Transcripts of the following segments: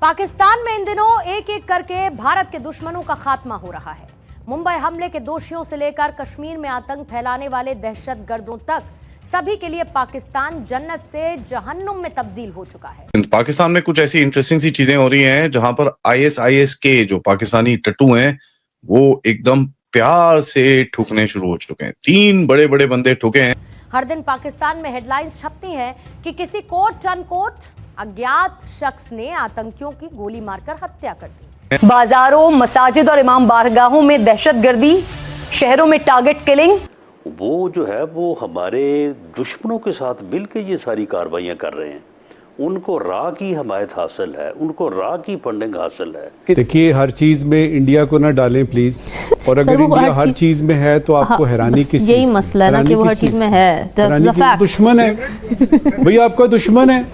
पाकिस्तान में इन दिनों एक एक करके भारत के दुश्मनों का खात्मा हो रहा है। मुंबई हमले के दोषियों से लेकर कश्मीर में आतंक फैलाने वाले दहशतगर्दों तक सभी के लिए पाकिस्तान जन्नत से जहन्नुम में तब्दील हो चुका है। पाकिस्तान में कुछ ऐसी इंटरेस्टिंग सी चीजें हो रही हैं जहां पर आईएसआईएस के जो पाकिस्तानी टट्टू हैं वो एकदम प्यार से ठुकने शुरू हो चुके हैं। 3 बड़े बड़े बंदे ठुके हैं। हर दिन पाकिस्तान में हेडलाइंस छपती हैं कि किसी कोट अनकोट अज्ञात शख्स ने आतंकियों की गोली मारकर हत्या कर दी। बाजारों, मसाजिद और इमाम बारगाहों में दहशतगर्दी, शहरों में टारगेट किलिंग। वो जो है वो हमारे दुश्मनों के साथ मिलकर ये सारी कार्रवाइयां कर रहे हैं। उनको राह की हमायत हासिल है, उनको राह की फंडिंग हासिल है। देखिए, हर चीज में इंडिया को ना डालें प्लीज। और अगर इंडिया हर चीज में है तो आपको हैरानी किस यही मसला ना कि वो हर चीज में है। दुश्मन है भैया, आपका दुश्मन है,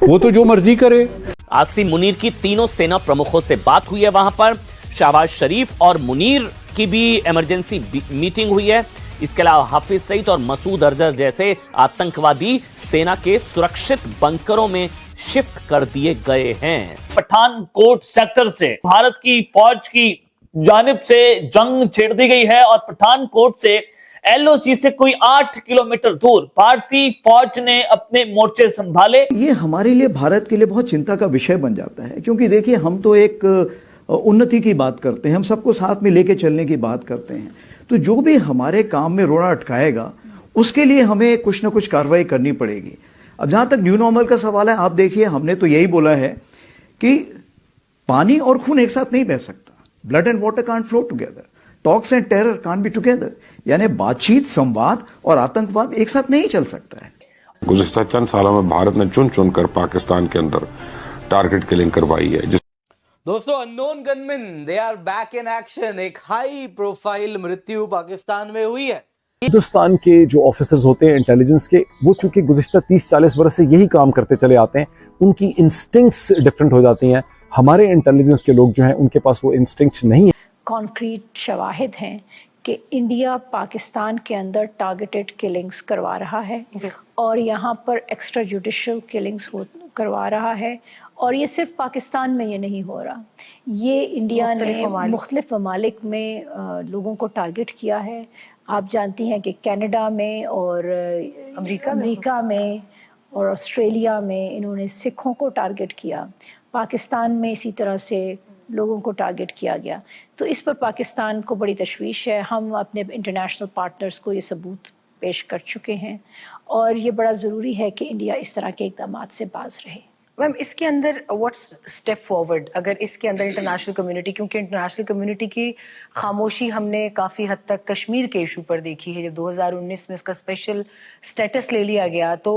वो तो जो मर्जी करे। आसिम मुनीर की तीनों सेना प्रमुखों से बात हुई है। वहां पर शहबाज शरीफ और मुनीर की भी इमरजेंसी मीटिंग हुई है। इसके अलावा हाफिज सईद और मसूद अजहर जैसे आतंकवादी सेना के सुरक्षित बंकरों में शिफ्ट कर दिए गए हैं। पठानकोट सेक्टर से भारत की फौज की जानिब से जंग छेड़ दी गई है और पठानकोट से एलओसी से कोई 8 किलोमीटर दूर भारतीय फौज ने अपने मोर्चे संभाले। ये हमारे लिए, भारत के लिए बहुत चिंता का विषय बन जाता है, क्योंकि देखिए हम तो एक उन्नति की बात करते हैं, हम सबको साथ में लेके चलने की बात करते हैं। तो जो भी हमारे काम में रोड़ा अटकाएगा उसके लिए हमें कुछ ना कुछ कार्रवाई करनी पड़ेगी। अब जहां तक न्यू नॉर्मल का सवाल है, आप देखिए हमने तो यही बोला है कि पानी और खून एक साथ नहीं बह सकता। Blood and water can't flow together, talks and terror can't be together. यानी बातचीत, संवाद और आतंकवाद एक साथ नहीं चल सकता है। गुज़िश्ता चंद सालों में भारत ने चुन चुन कर पाकिस्तान के अंदर टारगेट किलिंग करवाई है। दोस्तों, unknown gunman they are back in action. एक हाई प्रोफाइल मृत्यु पाकिस्तान में हुई है। हिंदुस्तान के जो ऑफिसर्स होते हैं इंटेलिजेंस के, वो चूंकि गुज़िश्ता 30-40 बरस से यही काम करते चले आते हैं, उनकी इंस्टिंक्ट्स डिफरेंट हो जाती हैं। हमारे इंटेलिजेंस के लोग जो हैं उनके पास वो इंस्टिंक्ट्स नहीं है। कॉन्क्रीट शवाहिद हैं कि इंडिया पाकिस्तान के अंदर टारगेटेड किलिंग्स करवा रहा है और यहाँ पर एक्स्ट्रा जुडिशल किलिंग्स करवा रहा है। और ये सिर्फ पाकिस्तान में ये नहीं हो रहा, ये इंडिया ने मुख्तलिफ ममालिक में लोगों को टारगेट किया है। आप जानती हैं कि कनाडा में और अमेरिका में और ऑस्ट्रेलिया में इन्होंने सिखों को टारगेट किया। पाकिस्तान में इसी तरह से लोगों को टारगेट किया गया। तो इस पर पाकिस्तान को बड़ी तशवीश है। हम अपने इंटरनेशनल पार्टनर्स को ये सबूत पेश कर चुके हैं और ये बड़ा ज़रूरी है कि इंडिया इस तरह के इक़दामात से बाज रहे। मैम, इसके अंदर व्हाट्स स्टेप फॉरवर्ड अगर इसके अंदर इंटरनेशनल कम्युनिटी, क्योंकि इंटरनेशनल कम्युनिटी की खामोशी हमने काफ़ी हद तक कश्मीर के इशू पर देखी है। जब 2019 में इसका स्पेशल स्टेटस ले लिया गया तो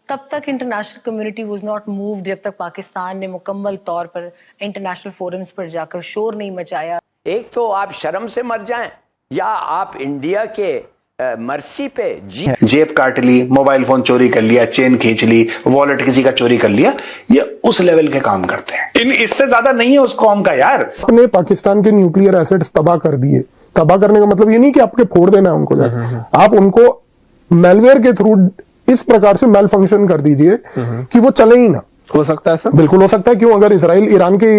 तब तक international community was not moved जब तक पाकिस्तान ने मुकम्मल तौर पर इंटरनेशनल फोरम्स पर जाकर शोर नहीं मचाया। एक तो आप शर्म से मर जाएं या आप इंडिया के मर्सी पे जेब काट ली, मोबाइल फोन चोरी कर लिया, चेन खींच ली, वॉलेट किसी का चोरी कर लिया, ये उस लेवल के काम करते हैं। इससे ज्यादा नहीं है उस कौम का यार। अपने पाकिस्तान के न्यूक्लियर एसेट्स तबाह कर दिए। तबाह करने का मतलब ये नहीं कि आपके फोड़ देना है उनको, आप उनको मैलवेयर के थ्रू इस प्रकार से मेल फंक्शन कर दीजिए कि वो चले ही ना। हो सकता है सर, बिल्कुल हो सकता है। क्यों? अगर इसराइल ईरान के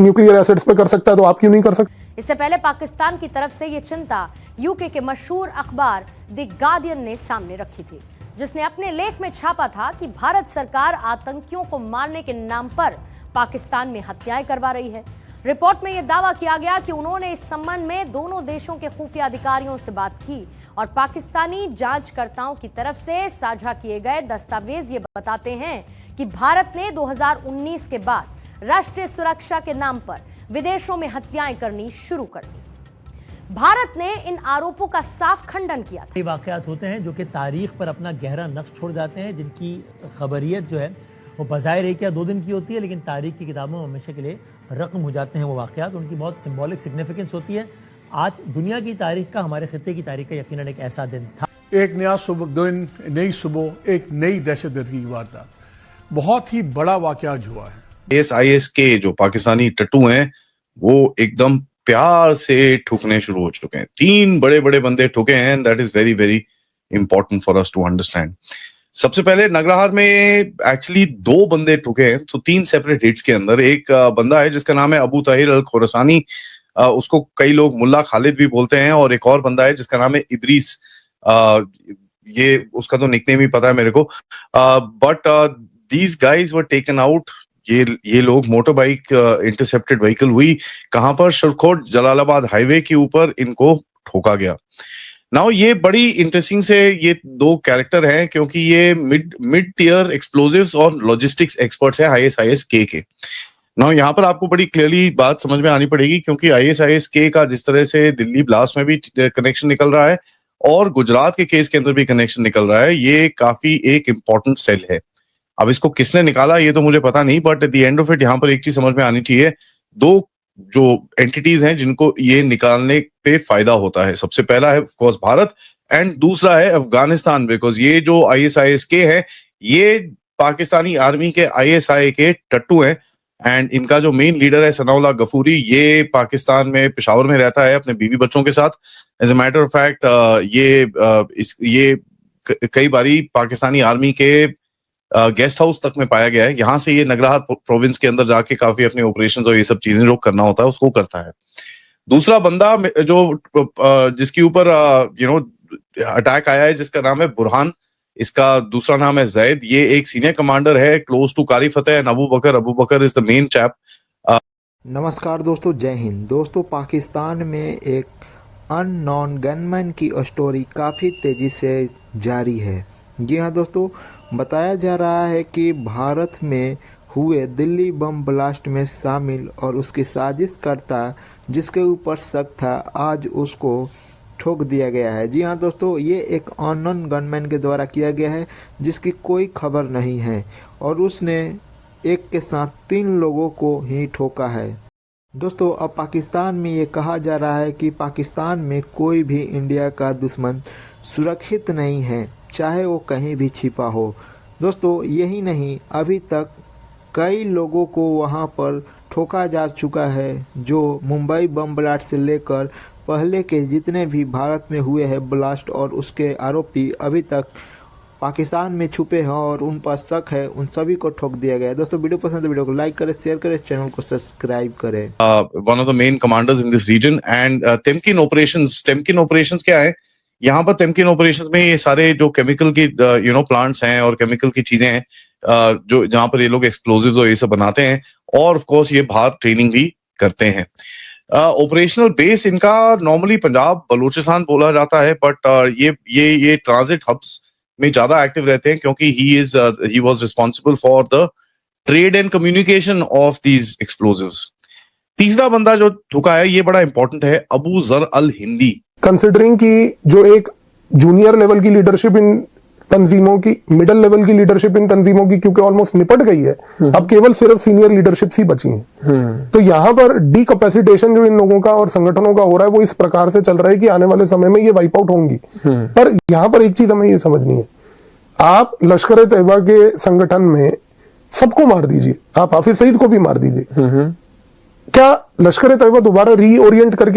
न्यूक्लियर एसेट्स पे कर सकता है तो आप क्यों नहीं कर सकते? इससे पहले पाकिस्तान की तरफ से ये चिंता यूके के मशहूर अखबार द गार्डियन ने सामने रखी थी, जिसने अपने लेख में छापा था कि भारत सरकार आतंकियों को मारने के नाम पर पाकिस्तान में हत्याएं करवा रही है। रिपोर्ट में यह दावा किया गया कि उन्होंने इस संबंध में दोनों देशों के खुफिया अधिकारियों से बात की और पाकिस्तानी जांचकर्ताओं की तरफ से साझा किए गए दस्तावेज ये बताते हैं कि भारत ने 2019 के बाद राष्ट्रीय सुरक्षा के नाम पर विदेशों में हत्याएं करनी शुरू कर दी। भारत ने इन आरोपों का साफ खंडन किया था। ये वाकयात होते हैं जो कि तारीख पर अपना गहरा नक्श छोड़ जाते हैं, जिनकी खबरियत जो है वो बज़ाहिर एक या 2 दिन की होती है, लेकिन तारीख की किताबों में हमेशा के लिए रकम हो जाते हैं वो वाकयात। उनकी बहुत सिंबॉलिक सिग्निफिकेंस होती है। आज दुनिया की तारीख का, हमारे खित्ते की तारीख का यकीनन एक ऐसा दिन था। एक नया दिन, नई सुबह, एक नई दहशतगर्दी की वारदात, बहुत ही बड़ा वाकया हुआ है। आईएसआईएस के जो पाकिस्तानी टट्टू हैं वो एकदम प्यार से ठुकने शुरू हो चुके हैं। 3 बड़े बड़े बंदे ठुके हैं। That is very very important for us to understand. सबसे पहले नगरहार में एक्चुअली 2 बंदे ठुके हैं, तो 3 सेपरेट हिट्स के अंदर। एक बंदा है जिसका नाम है अबू ताहिर अल खोरसानी, उसको कई लोग मुल्ला खालिद भी बोलते हैं, और एक और बंदा है जिसका नाम है इब्रीस, ये उसका तो निकनेम ही पता है मेरे को, but these guys were taken out. ये लोग मोटर बाइक इंटरसेप्टेड व्हीकल हुई, कहां पर, शिरकोट जलालाबाद हाईवे के ऊपर इनको ठोका गया। नाउ ये बड़ी इंटरेस्टिंग से ये 2 कैरेक्टर हैं, क्योंकि ये मिड टियर एक्सप्लोजिव्स और लॉजिस्टिक्स एक्सपर्ट्स हैं ISIS-K के। नाउ यहाँ पर आपको बड़ी क्लियरली बात समझ में आनी पड़ेगी, क्योंकि ISIS-K का जिस तरह से दिल्ली ब्लास्ट में भी कनेक्शन निकल रहा है और गुजरात के केस के अंदर भी कनेक्शन निकल रहा है, ये काफी एक इंपॉर्टेंट सेल है। अब इसको किसने निकाला ये तो मुझे पता नहीं, but at the end of it यहाँ पर एक चीज समझ में आनी चाहिए, 2 जो एंटिटीज हैं जिनको ये निकालने पे फायदा होता है। सबसे पहला है ऑफ कोर्स भारत, एंड दूसरा है अफगानिस्तान, बिकॉज ये जो ISIS-K है ये पाकिस्तानी आर्मी के ISI के टट्टू हैं, एंड इनका जो मेन लीडर है सनाउल्लाह गफूरी, ये पाकिस्तान में पेशावर में रहता है अपने बीवी बच्चों के साथ। As a matter of fact ये कई बारी पाकिस्तानी आर्मी के गेस्ट हाउस तक में पाया गया है। यहाँ से ये नगरहार प्रोविंस के अंदर जाके काफी अपने ऑपरेशंस और ये सब चीजें जो करना होता है उसको करता है। दूसरा बंदा जो जिसके ऊपर अटैक आया है, जिसका नाम है बुरहान, इसका दूसरा नाम है जैद, ये एक सीनियर कमांडर है close to Qari Fateh and Abu Bakar is the main chap. नमस्कार दोस्तों, जय हिंद। दोस्तों, पाकिस्तान में एक अननोन गनमैन की स्टोरी काफ़ी तेज़ी से जारी है। जी हाँ दोस्तों, बताया जा रहा है कि भारत में हुए दिल्ली बम ब्लास्ट में शामिल और उसकी साजिशकर्ता जिसके ऊपर शक था, आज उसको ठोक दिया गया है। जी हाँ दोस्तों, ये एक अननोन गनमैन के द्वारा किया गया है जिसकी कोई खबर नहीं है, और उसने एक के साथ 3 लोगों को ही ठोका है। दोस्तों, अब पाकिस्तान में ये कहा जा रहा है कि पाकिस्तान में कोई भी इंडिया का दुश्मन सुरक्षित नहीं है, चाहे वो कहीं भी छिपा हो। दोस्तों, यही नहीं, अभी तक कई लोगों को वहाँ पर ठोका जा चुका है, जो मुंबई बम ब्लास्ट से लेकर पहले के जितने भी भारत में हुए हैं ब्लास्ट और उसके आरोपी अभी तक पाकिस्तान में छुपे हैं और उन पर शक है, उन सभी को ठोक दिया गया है। दोस्तों, वीडियो पसंद है वीडियो को लाइक करें, शेयर करें, चैनल को सब्सक्राइब करें। One of the main commanders in this region and तेमकिन ऑपरेशंस क्या है, यहाँ पर तेमकिन ऑपरेशंस में ये सारे जो केमिकल की प्लांट्स हैं और केमिकल की चीजें हैं, जो जहाँ पर ये लोग एक्सप्लोजिव्स और ये सब बनाते हैं, और ऑफ कोर्स ये बाहर ट्रेनिंग भी करते हैं। ऑपरेशनल बेस इनका नॉर्मली पंजाब बलूचिस्तान बोला जाता है, बट ये ट्रांजिट हब्स में ज्यादा एक्टिव रहते हैं, क्योंकि he was responsible for the trade and communication of these explosives. तीसरा बंदा जो ठुका है ये बड़ा इंपॉर्टेंट है, अबू जर अल हिंदी। कंसिडरिंग कि जो एक जूनियर लेवल की लीडरशिप इन तंजीमों की, मिडिल लेवल की लीडरशिप इन तंजीमों की क्योंकि ऑलमोस्ट निपट गई है, अब केवल सिर्फ सीनियर लीडरशिप ही बची है। तो यहाँ पर डीकैपेसिटेशन जो इन लोगों का और संगठनों का हो रहा है वो इस प्रकार से चल रहा है कि आने वाले समय में ये वाइप आउट होंगी। पर यहाँ पर एक चीज हमें ये समझनी है, आप लश्कर तैयबा के संगठन में सबको मार दीजिए, आप हाफिज सईद को भी मार दीजिए, क्या लश्कर तैयबा दोबारा रीओरिएंट करके